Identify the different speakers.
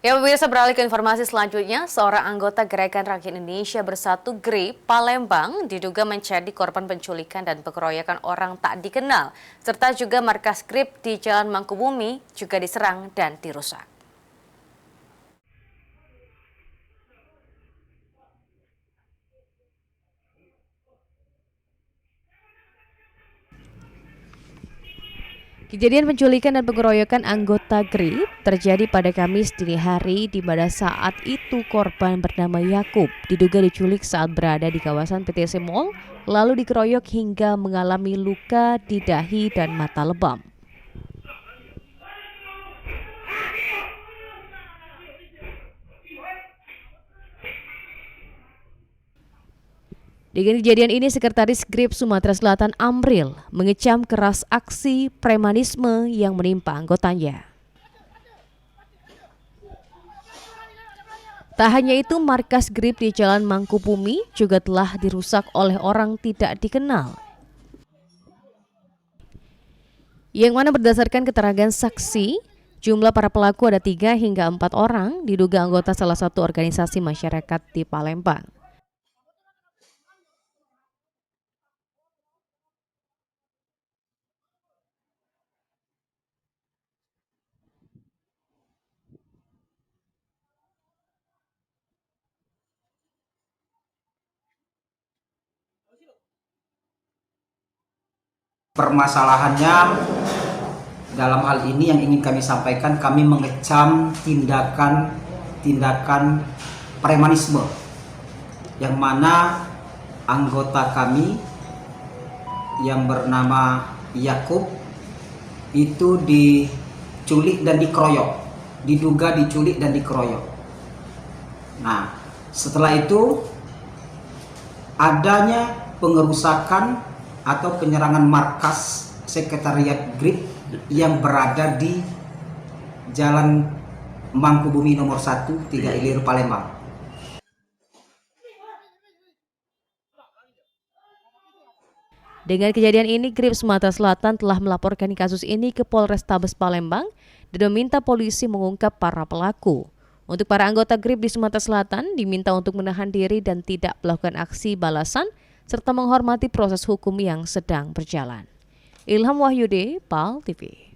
Speaker 1: Ya, pemirsa, beralih ke informasi selanjutnya, seorang anggota Gerakan Rakyat Indonesia Bersatu GRIP Palembang diduga menjadi korban penculikan dan pengeroyokan orang tak dikenal, serta juga markas GRIP di Jalan Mangkubumi juga diserang dan dirusak. Kejadian penculikan dan pengeroyokan anggota GRIP terjadi pada Kamis dini hari, di mana saat itu korban bernama Yakub diduga diculik saat berada di kawasan PTC Mall, lalu dikeroyok hingga mengalami luka di dahi dan mata lebam. Dengan kejadian ini, Sekretaris GRIP Sumatera Selatan Amril mengecam keras aksi premanisme yang menimpa anggotanya. Tak hanya itu, markas GRIP di Jalan Mangkubumi juga telah dirusak oleh orang tidak dikenal. Yang mana berdasarkan keterangan saksi, jumlah para pelaku ada 3 hingga 4 orang, diduga anggota salah satu organisasi masyarakat di Palembang.
Speaker 2: Permasalahannya dalam hal ini yang ingin kami sampaikan, kami mengecam tindakan premanisme yang mana anggota kami yang bernama Yakub itu diculik dan dikeroyok, diduga diculik dan dikeroyok. Nah, setelah itu adanya pengerusakan atau penyerangan markas sekretariat GRIP yang berada di Jalan Mangkubumi nomor 1, 3 Ilir, Palembang.
Speaker 1: Dengan kejadian ini, GRIP Sumatera Selatan telah melaporkan kasus ini ke Polrestabes Palembang dan meminta polisi mengungkap para pelaku. Untuk para anggota GRIP di Sumatera Selatan diminta untuk menahan diri dan tidak melakukan aksi balasan, serta menghormati proses hukum yang sedang berjalan. Ilham Wahyudi, PAL TV.